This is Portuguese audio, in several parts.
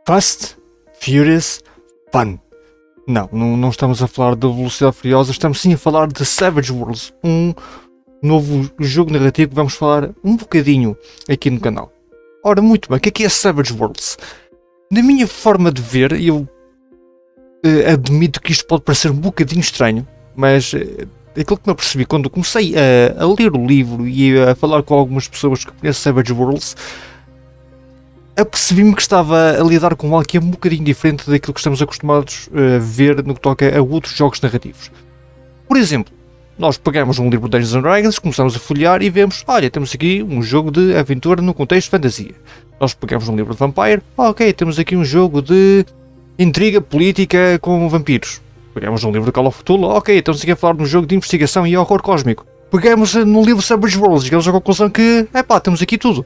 Fast, Furious, Fun. Não estamos a falar de Velocidade Furiosa, estamos sim a falar de Savage Worlds, um novo jogo narrativo que vamos falar um bocadinho aqui no canal. Ora, muito bem, o que é Savage Worlds? Na minha forma de ver, eu admito que isto pode parecer um bocadinho estranho, mas aquilo que me apercebi quando comecei a ler o livro e a falar com algumas pessoas que conhecem Savage Worlds, apercebi-me que estava a lidar com algo que é um bocadinho diferente daquilo que estamos acostumados a ver no que toca a outros jogos narrativos. Por exemplo, nós pegamos um livro de Dungeons & Dragons, começamos a folhear e vemos, olha, temos aqui um jogo de aventura no contexto de fantasia. Nós pegamos um livro de Vampire, ok, temos aqui um jogo de intriga política com vampiros. Pegamos um livro de Call of Cthulhu, ok, estamos aqui a falar de um jogo de investigação e horror cósmico. Pegamos no livro Savage Worlds e chegamos à conclusão que, temos aqui tudo.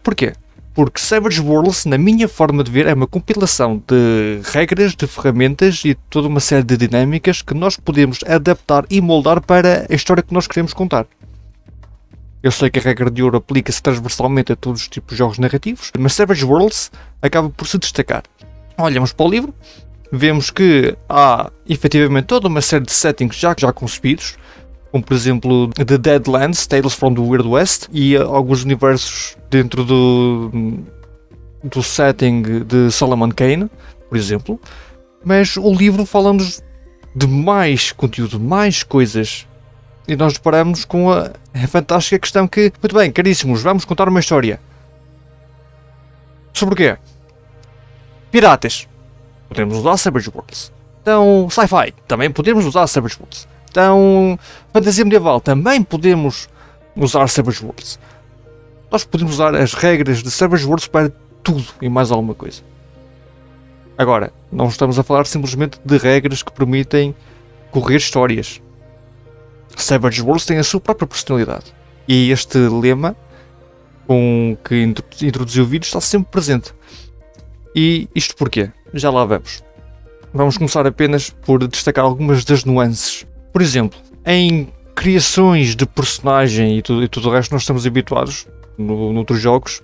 Porquê? Porque Savage Worlds, na minha forma de ver, é uma compilação de regras, de ferramentas e toda uma série de dinâmicas que nós podemos adaptar e moldar para a história que nós queremos contar. Eu sei que a regra de ouro aplica-se transversalmente a todos os tipos de jogos narrativos, mas Savage Worlds acaba por se destacar. Olhamos para o livro, vemos que há efetivamente toda uma série de settings já concebidos, como por exemplo The Deadlands, Tales from the Weird West, e alguns universos dentro do setting de Solomon Kane, por exemplo. Mas o livro fala-nos de mais conteúdo, mais coisas, e nós deparamos com a fantástica questão que, muito bem, caríssimos, vamos contar uma história. Sobre o quê? Piratas. Podemos usar Savage Worlds. Então, sci-fi. Também podemos usar Savage Worlds. Então, fantasia medieval, também podemos usar Savage Worlds. Nós podemos usar as regras de Savage Worlds para tudo e mais alguma coisa. Agora, não estamos a falar simplesmente de regras que permitem correr histórias. Savage Worlds tem a sua própria personalidade. E este lema com que introduziu o vídeo está sempre presente. E isto porquê? Já lá vamos. Vamos começar apenas por destacar algumas das nuances. Por exemplo, em criações de personagem e tudo o resto, nós estamos habituados, noutros jogos,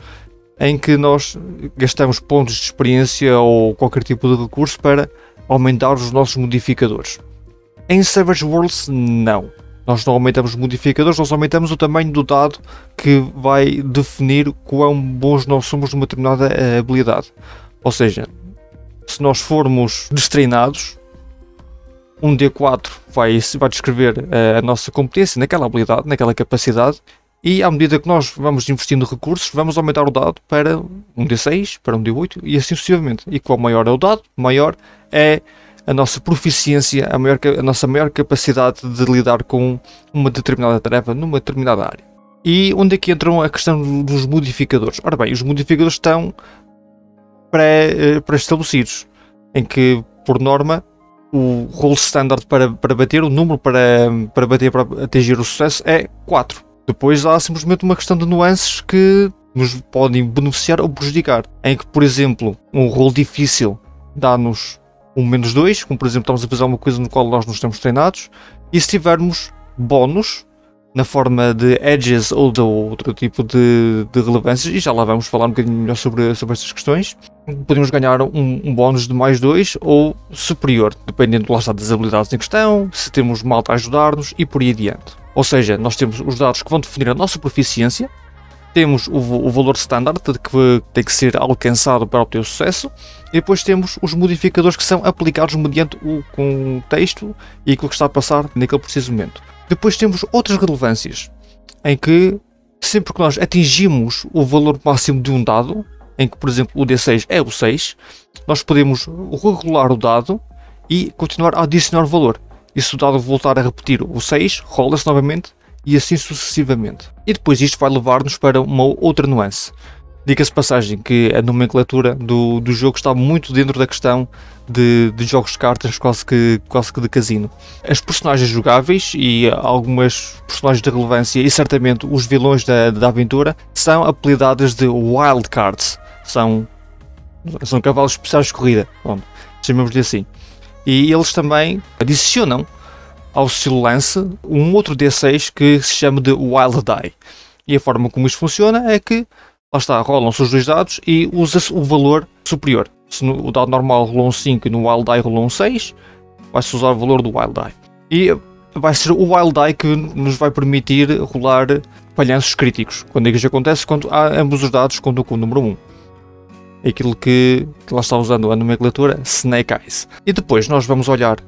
em que nós gastamos pontos de experiência ou qualquer tipo de recurso para aumentar os nossos modificadores. Em Savage Worlds, não. Nós não aumentamos modificadores, nós aumentamos o tamanho do dado que vai definir quão bons nós somos numa determinada habilidade. Ou seja, se nós formos destreinados, um D4 vai descrever a nossa competência naquela habilidade, naquela capacidade, e à medida que nós vamos investindo recursos, vamos aumentar o dado para um D6, para um D8 e assim sucessivamente. E quanto maior é o dado, maior é a nossa proficiência, a nossa maior capacidade de lidar com uma determinada tarefa numa determinada área. E onde é que entram a questão dos modificadores? Ora bem, os modificadores estão pré-estabelecidos, em que, por norma, o roll standard para bater, o número para bater, para atingir o sucesso é 4. Depois há simplesmente uma questão de nuances que nos podem beneficiar ou prejudicar. Em que, por exemplo, um roll difícil dá-nos um -2, como por exemplo estamos a fazer alguma coisa no qual nós não estamos treinados, e se tivermos bónus na forma de edges ou de outro tipo de relevâncias, e já lá vamos falar um bocadinho melhor sobre estas questões, podemos ganhar um bónus de +2 ou superior, dependendo lá está das habilidades em questão, se temos malta a ajudar-nos e por aí adiante. Ou seja, nós temos os dados que vão definir a nossa proficiência, temos o valor standard que tem que ser alcançado para obter o sucesso, e depois temos os modificadores que são aplicados mediante o contexto e aquilo que está a passar naquele preciso momento. Depois temos outras relevâncias, em que sempre que nós atingimos o valor máximo de um dado, em que por exemplo o D6 é o 6, nós podemos regular o dado e continuar a adicionar valor. E se o dado voltar a repetir o 6, rola-se novamente e assim sucessivamente. E depois isto vai levar-nos para uma outra nuance. Diga-se passagem que a nomenclatura do jogo está muito dentro da questão de jogos de cartas, quase que de casino. As personagens jogáveis e algumas personagens de relevância e certamente os vilões da aventura são apelidadas de Wild Cards. São cavalos especiais de corrida, chamamos-lhe assim. E eles também adicionam ao seu lance um outro D6 que se chama de Wild Die. E a forma como isto funciona é que lá está, rolam-se os 2 dados e usa-se o valor superior. Se o dado normal rolou um 5 e no Wild Die rolou um 6, vai-se usar o valor do Wild Die. E vai ser o Wild Die que nos vai permitir rolar falhanços críticos. Quando isso acontece, quando ambos os dados contam com o número 1. É aquilo que lá está usando a nomenclatura Snake Eyes. E depois nós vamos olhar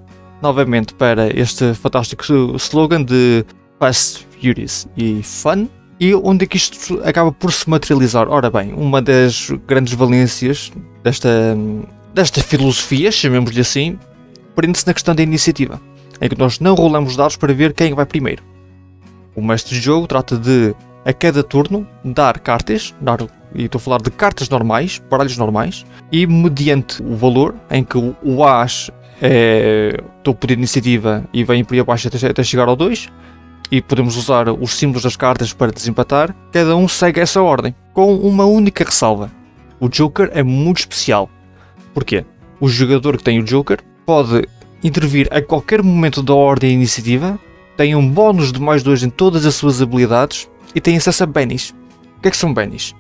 novamente para este fantástico slogan de Fast, Furious e Fun. E onde é que isto acaba por se materializar? Ora bem, uma das grandes valências desta filosofia, chamemos-lhe assim, prende-se na questão da iniciativa, em que nós não rolamos dados para ver quem vai primeiro. O mestre de jogo trata de, a cada turno, dar cartas, e estou a falar de cartas normais, baralhos normais, e mediante o valor, em que o As é topo de iniciativa e vem por aí abaixo até chegar ao 2, e podemos usar os símbolos das cartas para desempatar, cada um segue essa ordem, com uma única ressalva. O Joker é muito especial. Porquê? O jogador que tem o Joker pode intervir a qualquer momento da ordem e iniciativa, tem um bónus de mais 2 em todas as suas habilidades e tem acesso a Bennies. O que é que são Bennies?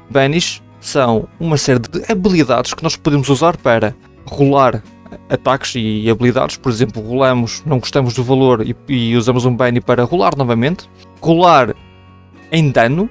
Bennies são uma série de habilidades que nós podemos usar para rolar ataques e habilidades. Por exemplo, rolamos, não gostamos do valor e usamos um Benny para rolar novamente. Rolar em dano.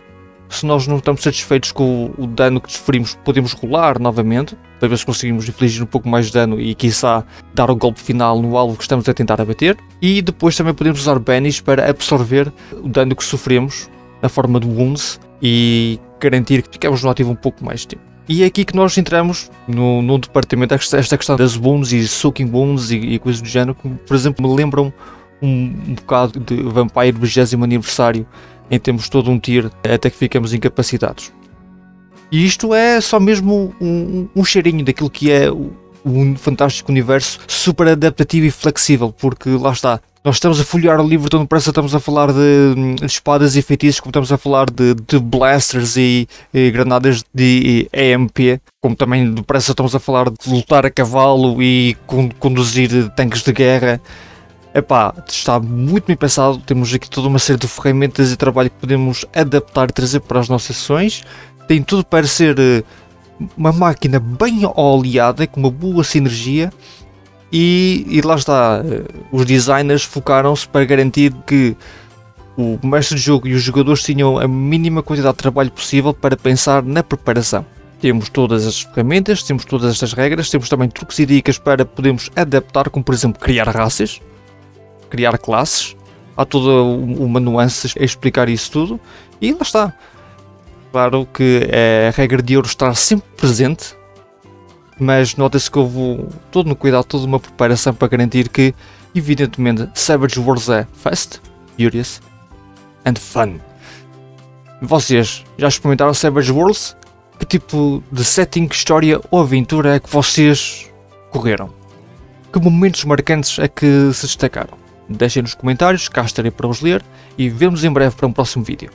Se nós não estamos satisfeitos com o dano que desferimos, podemos rolar novamente, para ver se conseguimos infligir um pouco mais de dano e, quiçá, dar o golpe final no alvo que estamos a tentar abater. E depois também podemos usar Bennies para absorver o dano que sofremos na forma de Wounds e garantir que ficamos no ativo um pouco mais tempo. E é aqui que nós entramos no departamento, esta questão das Wounds e Soaking Wounds e coisas do género, que, por exemplo, me lembram um bocado de Vampire 20º aniversário, em termos todo um tier até que ficamos incapacitados. E isto é só mesmo um cheirinho daquilo que é um fantástico universo super adaptativo e flexível, porque lá está, nós estamos a folhear o livro, então parece que estamos a falar de espadas e feitiços, como estamos a falar de blasters e granadas de EMP, como também parece que estamos a falar de lutar a cavalo e conduzir tanques de guerra. Epá, está muito bem pensado, temos aqui toda uma série de ferramentas e trabalho que podemos adaptar e trazer para as nossas sessões. Tem tudo para ser uma máquina bem oleada, com uma boa sinergia. E lá está, os designers focaram-se para garantir que o mestre de jogo e os jogadores tinham a mínima quantidade de trabalho possível para pensar na preparação. Temos todas as ferramentas, temos todas estas regras, temos também truques e dicas para podermos adaptar, como por exemplo criar raças, criar classes. Há toda uma nuance a explicar isso tudo e lá está. Claro que a regra de ouro está sempre presente, mas nota-se que houve todo um cuidado, toda uma preparação para garantir que, evidentemente, Savage Worlds é Fast, Furious and Fun. Vocês já experimentaram Savage Worlds? Que tipo de setting, história ou aventura é que vocês correram? Que momentos marcantes é que se destacaram? Deixem nos comentários, cá estarei para os ler e vemos em breve para um próximo vídeo.